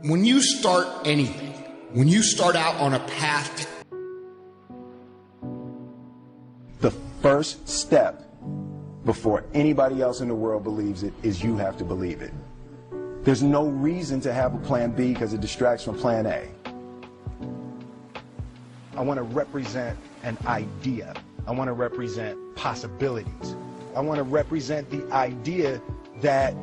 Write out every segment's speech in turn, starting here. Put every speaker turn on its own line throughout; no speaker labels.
When you start anything, when you start out on a path,
the first step before anybody else in the world believes it is you have to believe it. There's no reason to have a plan B because it distracts from plan A. I want to represent an idea. I want to represent possibilities. I want to represent the idea that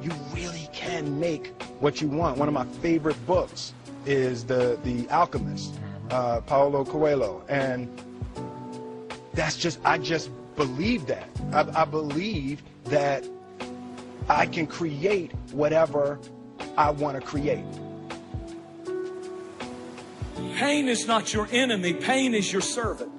you really can make what you want. One of my favorite books is The Alchemist, Paulo Coelho, and I just believe that. I believe that I can create whatever I want to create.
Pain is not your enemy. Pain is your servant.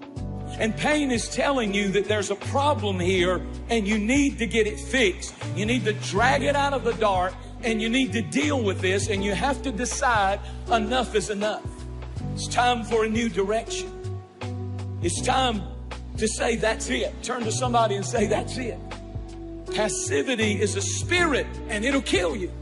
And pain is telling you that there's a problem here and you need to get it fixed. You need to drag it out of the dark and you need to deal with this, and you have to decide enough is enough. It's time for a new direction. It's time to say that's it. Turn to somebody and say that's it. Passivity is a spirit and it'll kill you.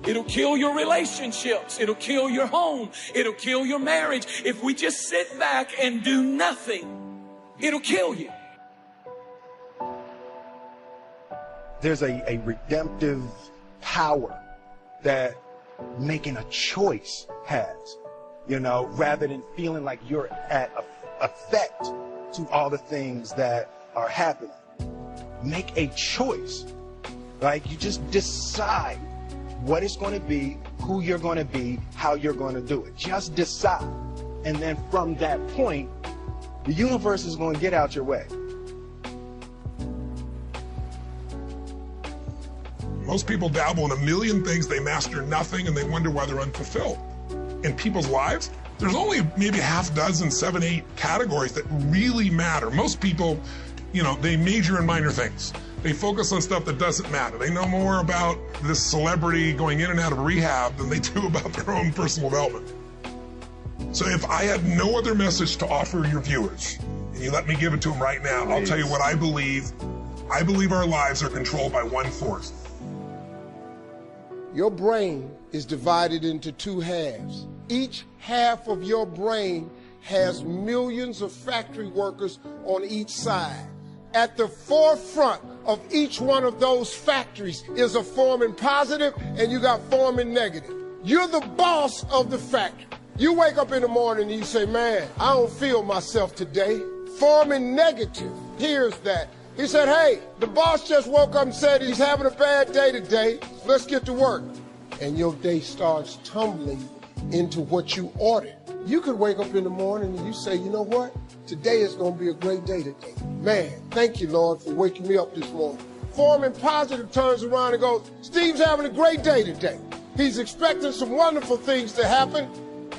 It'll kill your relationships. It'll kill your home. It'll kill your marriage. If we just sit back and do nothing, it'll kill you.
There's a redemptive power that making a choice has, rather than feeling like you're at effect to all the things that are happening. Make a choice. Like, you just decide what it's going to be, who you're going to be, how you're going to do it. Just decide. And then from that point, the universe is going to get out your way.
Most people dabble in a million things, they master nothing, and they wonder why they're unfulfilled. In people's lives, there's only maybe half dozen, 7, 8 categories that really matter. Most people, they major in minor things. They focus on stuff that doesn't matter. They know more about this celebrity going in and out of rehab than they do about their own personal development. So if I had no other message to offer your viewers, and you let me give it to them right now, I'll tell you what I believe. I believe our lives are controlled by one force.
Your brain is divided into 2 halves. Each half of your brain has millions of factory workers on each side. At the forefront of each one of those factories is a forming positive, and you got forming negative. You're the boss of the factory. You wake up in the morning and you say, man, I don't feel myself today. Forming negative hears that. He said, hey, the boss just woke up and said he's having a bad day today. Let's get to work. And your day starts tumbling into what you ordered. You could wake up in the morning and you say, you know what? Today is going to be a great day today. Man, thank you, Lord, for waking me up this morning. Forming positive turns around and goes, Steve's having a great day today. He's expecting some wonderful things to happen.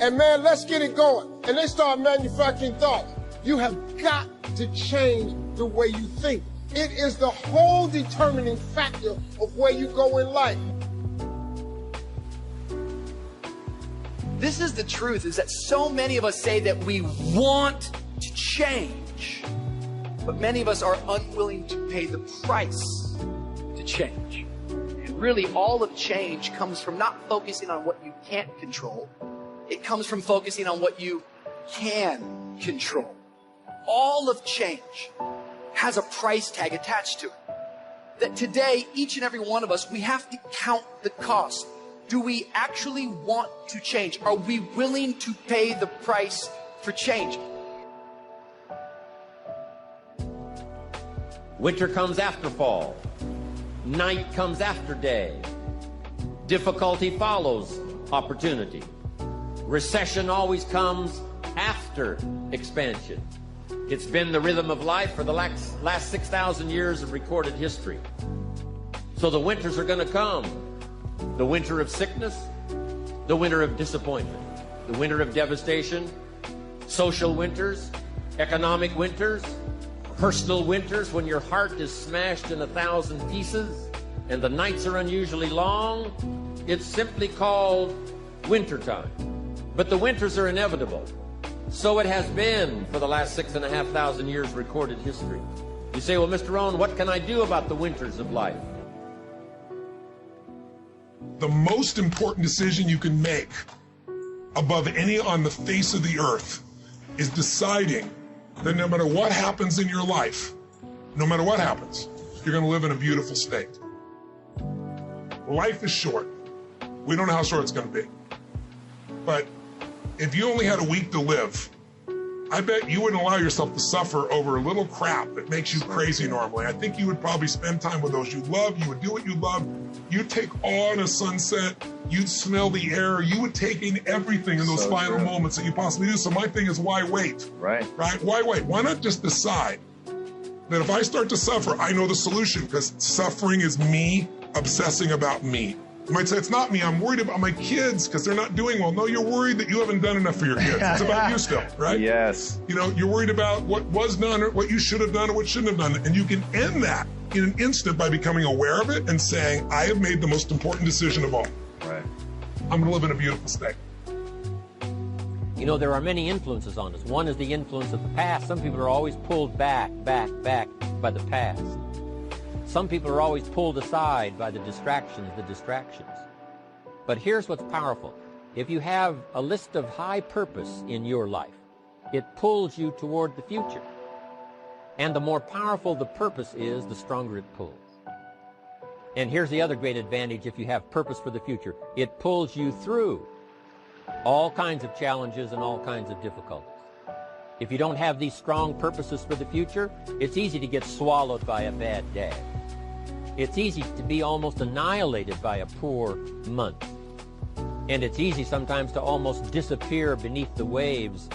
And man, let's get it going. And they start manufacturing thoughts. You have got to change the way you think. It is the whole determining factor of where you go in life.
This is the truth, is that so many of us say that we want to change, but many of us are unwilling to pay the price to change. And really, all of change comes from not focusing on what you can't control. It comes from focusing on what you can control. All of change has a price tag attached to it. That today, each and every one of us, we have to count the cost. Do we actually want to change? Are we willing to pay the price for change?
Winter comes after fall. Night comes after day. Difficulty follows opportunity. Recession always comes after expansion. It's been the rhythm of life for the last 6,000 years of recorded history. So the winters are going to come. The winter of sickness, the winter of disappointment, the winter of devastation, social winters, economic winters, personal winters when your heart is smashed in 1,000 pieces and the nights are unusually long. It's simply called wintertime. But the winters are inevitable. So it has been for the last 6,500 years recorded history. You say, well, Mr. Rohn, what can I do about the winters of life?
the most important decision you can make above any on the face of the earth is deciding that no matter what happens in your life, no matter what happens, you're going to live in a beautiful state. Life is short. We don't know how short it's going to be. But if you only had a week to live, I bet you wouldn't allow yourself to suffer over a little crap that makes you crazy normally. I think you would probably spend time with those you love. You would do what you love. You'd take awe in a sunset. You'd smell the air. You would take in everything in those final moments that you possibly do. So my thing is, why wait? Right? Why wait? Why not just decide that if I start to suffer, I know the solution, because suffering is me obsessing about me. You might say, it's not me, I'm worried about my kids because they're not doing well. No, you're worried that you haven't done enough for your kids. It's about you still, right? Yes. You know, you're worried about what was done or what you should have done or what shouldn't have done. And you can end that in an instant by becoming aware of it and saying, I have made the most important decision of all. Right. I'm going to live in a beautiful state.
You know, there are many influences on us. One is the influence of the past. Some people are always pulled back by the past. Some people are always pulled aside by the distractions. But here's what's powerful. If you have a list of high purpose in your life, it pulls you toward the future. And the more powerful the purpose is, the stronger it pulls. And here's the other great advantage if you have purpose for the future. It pulls you through all kinds of challenges and all kinds of difficulties. If you don't have these strong purposes for the future, it's easy to get swallowed by a bad day. It's easy to be almost annihilated by a poor month. And it's easy sometimes to almost disappear beneath the waves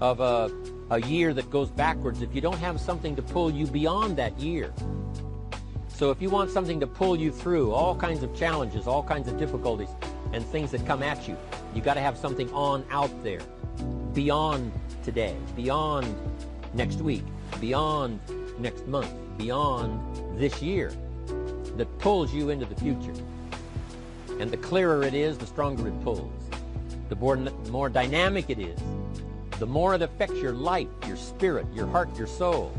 of a year that goes backwards if you don't have something to pull you beyond that year. So if you want something to pull you through all kinds of challenges, all kinds of difficulties, and things that come at you, you got to have something on out there, beyond today, beyond next week, beyond next month, beyond this year, that pulls you into the future. And the clearer it is, the stronger it pulls. The more dynamic it is, the more it affects your life, your spirit, your heart, your soul.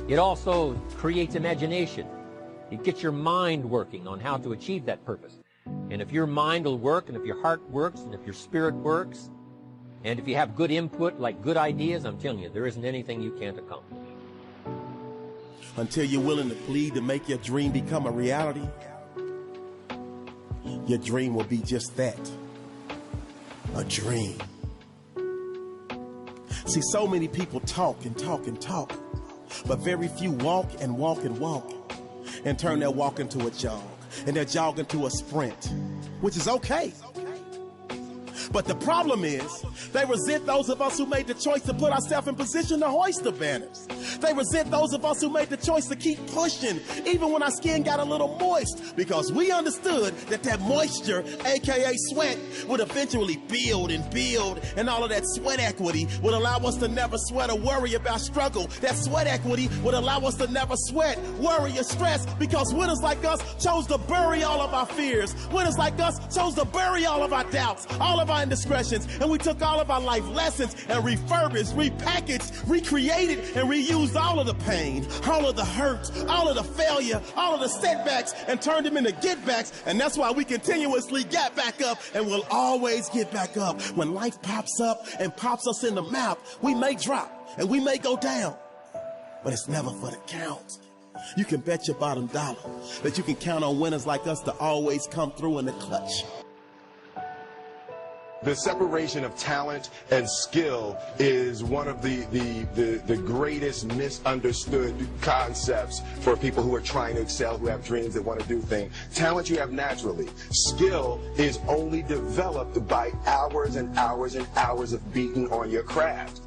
It also creates imagination. It gets your mind working on how to achieve that purpose. And if your mind will work, and if your heart works, and if your spirit works, and if you have good input, like good ideas, I'm telling you, there isn't anything you can't accomplish.
Until you're willing to plead to make your dream become a reality, your dream will be just that, a dream. See, so many people talk and talk and talk, but very few walk and walk and walk and turn their walk into a jog and their jog into a sprint, which is okay. But the problem is, they resent those of us who made the choice to put ourselves in position to hoist the banners. They resent those of us who made the choice to keep pushing, even when our skin got a little moist, because we understood that moisture, aka sweat, would eventually build, and all of that sweat equity would allow us to never sweat or worry about struggle. That sweat equity would allow us to never sweat, worry, or stress, because winners like us chose to bury all of our fears. Winners like us chose to bury all of our doubts, all of our indiscretions, and we took all of our life lessons and refurbished, repackaged, recreated, and reused all of the pain, all of the hurt, all of the failure, all of the setbacks, and turned them into get-backs. And that's why we continuously get back up, and we'll always get back up. When life pops up and pops us in the mouth, we may drop and we may go down, but it's never for the count. You can bet your bottom dollar that you can count on winners like us to always come through in the clutch.
The separation of talent and skill is one of the greatest misunderstood concepts for people who are trying to excel, who have dreams, that want to do things. Talent you have naturally. Skill is only developed by hours and hours and hours of beating on your craft.